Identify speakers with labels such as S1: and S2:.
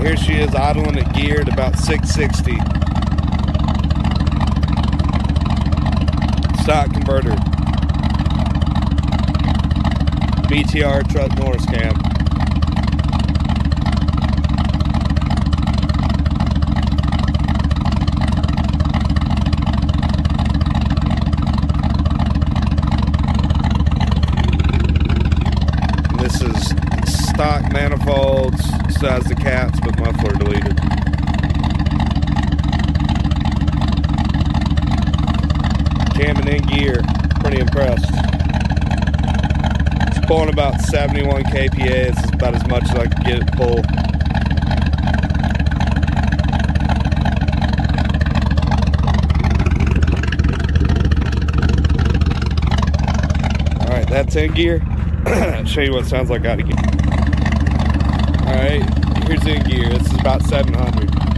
S1: here she is idling at gear at about 660. Stock converter. BTR truck Norris Cam. This is stock manifolds, still has the caps, but muffler deleted. Camming in gear, pretty impressed. It's pulling about 71 kPa, it's about as much as I can get it to pull. Alright, that's in gear. I'll show you what it sounds like out of gear. Alright, here's in gear. This is about 700.